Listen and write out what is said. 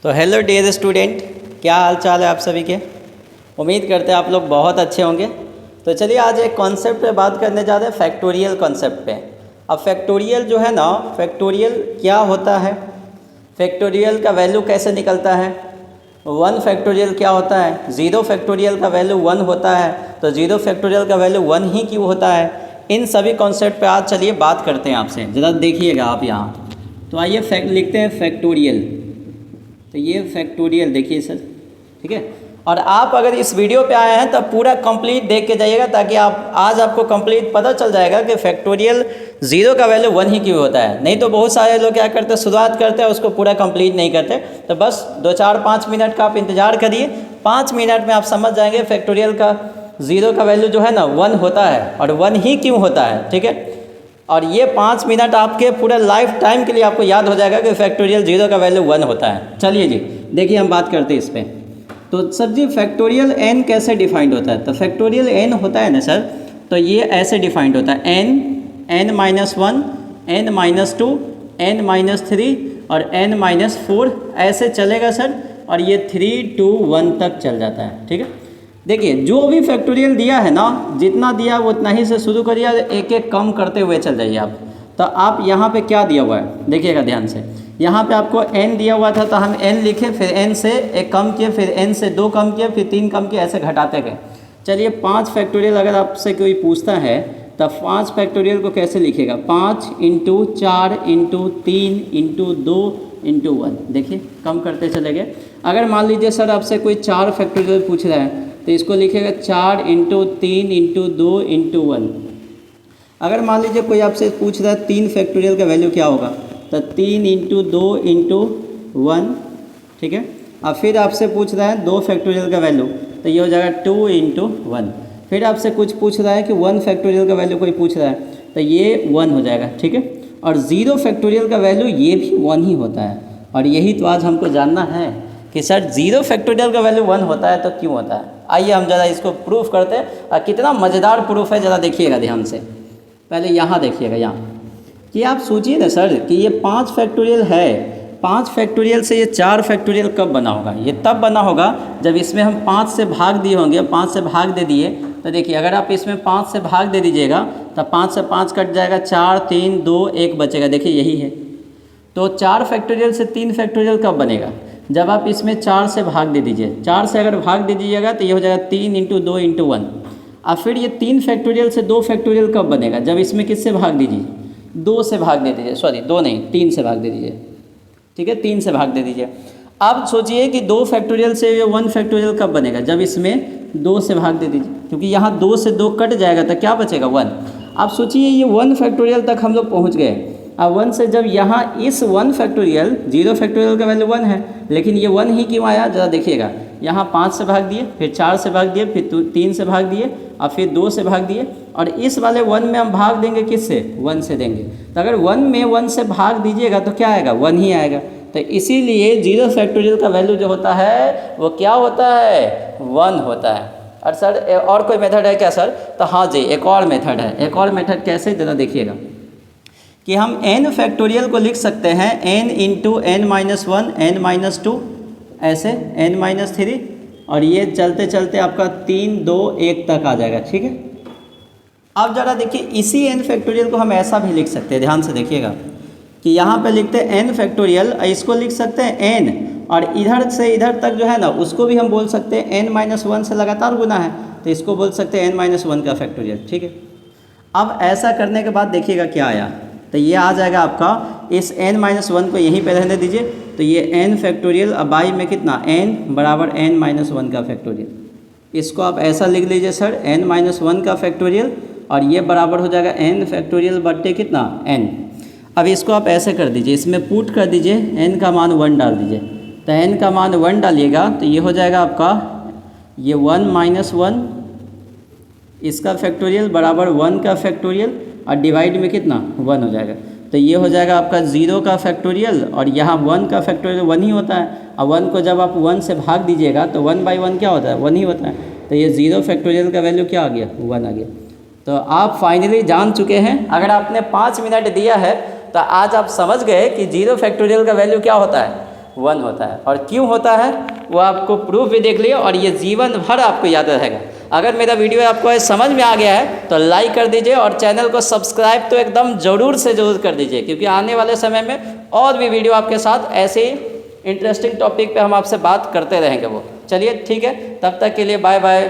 तो hello dear student, क्या हाल चाल है आप सभी के। उम्मीद करते हैं आप लोग बहुत अच्छे होंगे। तो चलिए आज एक कॉन्सेप्ट पे बात करने जा रहे हैं, फैक्टोरियल कॉन्सेप्ट पे। अब फैक्टोरियल जो है ना, फैक्टोरियल क्या होता है, फैक्टोरियल का वैल्यू कैसे निकलता है, 1 फैक्टोरियल क्या होता है, 0 फैक्टोरियल का वैल्यू 1 होता है, तो 0 फैक्टोरियल का वैल्यू 1 ही क्यों होता है, इन सभी कॉन्सेप्ट पे आज चलिए बात करते हैं आपसे। ज़रा देखिएगा आप यहाँ, तो आइए लिखते हैं फैक्टोरियल। तो ये फैक्टोरियल देखिए सर, ठीक है। और आप अगर इस वीडियो पे आए हैं तब पूरा कंप्लीट देख के जाइएगा, ताकि आज आपको कंप्लीट पता चल जाएगा कि फैक्टोरियल 0 का वैल्यू 1 ही क्यों होता है। नहीं तो बहुत सारे लोग क्या करते हैं, शुरुआत करते हैं उसको पूरा कंप्लीट नहीं करते। तो बस 2-4-5 मिनट का आप इंतज़ार करिए, 5 मिनट में आप समझ जाएंगे फैक्टोरियल का 0 का वैल्यू जो है ना 1 होता है, और 1 ही क्यों होता है, ठीक है। और ये 5 मिनट आपके पूरे लाइफ टाइम के लिए आपको याद हो जाएगा कि फैक्टोरियल 0 का वैल्यू 1 होता है। चलिए जी देखिए, हम बात करते हैं इस पर। तो सर जी फैक्टोरियल n कैसे डिफाइंड होता है, तो फैक्टोरियल n होता है ना सर, तो ये ऐसे डिफाइंड होता है n -1, n -2, n -3 और n -4 ऐसे चलेगा सर, और ये 3, 2, 1 तक चल जाता है, ठीक है। देखिए जो भी फैक्टोरियल दिया है ना, जितना दिया वो उतना ही से शुरू करिए, एक एक कम करते हुए चल जाइए आप। तो आप यहाँ पे क्या दिया हुआ है देखिएगा ध्यान से, यहाँ पे आपको n दिया हुआ था, तो हम n लिखे, फिर n से 1 कम किए, फिर n से 2 कम किए, फिर 3 कम किए, ऐसे घटाते गए। चलिए 5 फैक्टोरियल अगर आपसे कोई पूछता है तब 5 फैक्टोरियल को कैसे लिखेगा, 5 × 4 × 3 × 2 × 1। देखिए कम करते चले गए। अगर मान लीजिए सर आपसे कोई 4 फैक्टोरियल पूछ रहा है तो इसको लिखेगा 4 × 3 × 2 × 1। अगर मान लीजिए कोई आपसे पूछ रहा है 3 फैक्टोरियल का वैल्यू क्या होगा, तो 3 × 2 × 1, ठीक है। अब फिर आपसे पूछ रहा है 2 फैक्टोरियल का वैल्यू, तो ये हो जाएगा 2 × 1। फिर आपसे कुछ पूछ रहा है कि 1 फैक्टोरियल का वैल्यू कोई पूछ रहा है, तो ये 1 हो जाएगा, ठीक है। और 0 फैक्टोरियल का वैल्यू ये भी 1 ही होता है। और यही तो आज हमको जानना है कि सर 0 फैक्टोरियल का वैल्यू 1 होता है तो क्यों होता है। आइए हम ज़रा इसको प्रूफ करते हैं, और कितना मज़ेदार प्रूफ है ज़रा देखिएगा ध्यान से। पहले यहाँ देखिएगा, यहाँ कि आप सोचिए ना सर कि ये 5 फैक्टोरियल है, 5 फैक्टोरियल से ये 4 फैक्टोरियल कब बना होगा, ये तब बना होगा जब इसमें हम 5 से भाग दिए होंगे। 5 से भाग दे दिए तो देखिए, अगर आप इसमें 5 से भाग दे दीजिएगा तो 5 से 5 कट जाएगा, 4, 3, 2, 1 बचेगा। देखिए यही है। तो 4 फैक्टोरियल से 3 फैक्टोरियल कब बनेगा, जब आप इसमें 4 से भाग दे दीजिए। 4 से अगर भाग दे दीजिएगा तो ये हो जाएगा 3 × 2 × 1। और फिर ये 3 फैक्टोरियल से 2 फैक्टोरियल कब बनेगा, जब इसमें किससे भाग दीजिए, 2 से भाग दे दीजिए, सॉरी 2 नहीं 3 से भाग दे दीजिए, ठीक है, 3 से भाग दे दीजिए। अब सोचिए कि 2 फैक्टोरियल से ये 1 फैक्टोरियल कब बनेगा, जब इसमें 2 से भाग दे दीजिए, क्योंकि यहाँ 2 से 2 कट जाएगा तो क्या बचेगा, 1। अब सोचिए ये 1 फैक्टोरियल तक हम लोग पहुँच गए। अब 1 से जब यहाँ इस 1 फैक्टोरियल 0 फैक्टोरियल का वैल्यू 1 है, लेकिन ये 1 ही क्यों आया, ज़रा देखिएगा। यहाँ 5 से भाग दिए, फिर 4 से भाग दिए, फिर 3 से भाग दिए, और फिर 2 से भाग दिए, और इस वाले 1 में हम भाग देंगे किससे, 1 से देंगे। तो अगर 1 में 1 से भाग दीजिएगा तो क्या आएगा, 1 ही आएगा। तो इसीलिए 0 फैक्टोरियल का वैल्यू जो होता है वो क्या होता है, 1 होता है। और सर और कोई मेथड है क्या सर, तो हाँ जी एक और मेथड है। एक और मेथड कैसे, ज़रा देखिएगा कि हम n फैक्टोरियल को लिख सकते हैं n × n -1, n -2, ऐसे n -3, और ये चलते चलते आपका 3, 2, 1 तक आ जाएगा, ठीक है। अब ज़रा देखिए इसी n फैक्टोरियल को हम ऐसा भी लिख सकते हैं, ध्यान से देखिएगा कि यहाँ पे लिखते हैं n फैक्टोरियल, इसको लिख सकते हैं n, और इधर से इधर तक जो है ना उसको भी हम बोल सकते हैं n -1 से लगातार गुना है, तो इसको बोल सकते हैं n -1 का फैक्टोरियल, ठीक है। अब ऐसा करने के बाद देखिएगा क्या आया, तो ये आ जाएगा आपका, इस n -1 को यहीं पे रहने दीजिए, तो ये n फैक्टोरियल, अब बाई में कितना, n बराबर n -1 का फैक्टोरियल। इसको आप ऐसा लिख लीजिए सर, n -1 का फैक्टोरियल, और ये बराबर हो जाएगा n फैक्टोरियल बट्टे कितना, n। अब इसको आप ऐसे कर दीजिए, इसमें पुट कर दीजिए, n का मान 1 डाल दीजिए। तो n का मान 1 डालिएगा तो ये हो जाएगा आपका, ये 1 - 1 इसका फैक्टोरियल बराबर 1 का फैक्टोरियल, और डिवाइड में कितना, 1 हो जाएगा। तो ये हो जाएगा आपका 0 का फैक्टोरियल, और यहाँ 1 का फैक्टोरियल 1 ही होता है। और 1 को जब आप 1 से भाग दीजिएगा तो 1/1 क्या होता है, 1 ही होता है। तो ये 0 फैक्टोरियल का वैल्यू क्या आ गया, 1 आ गया। तो आप फाइनली जान चुके हैं। अगर आपने 5 मिनट दिया है तो आज आप समझ गए कि 0 फैक्टोरियल का वैल्यू क्या होता है। 1 होता है। और क्यों होता है वो आपको प्रूफ भी देख लिया और ये जीवन भर आपको याद रहेगा। अगर मेरा वीडियो आपको समझ में आ गया है तो लाइक कर दीजिए और चैनल को सब्सक्राइब तो एकदम ज़रूर से ज़रूर कर दीजिए, क्योंकि आने वाले समय में और भी वीडियो आपके साथ ऐसे ही इंटरेस्टिंग टॉपिक पे हम आपसे बात करते रहेंगे वो। चलिए ठीक है, तब तक के लिए बाय बाय।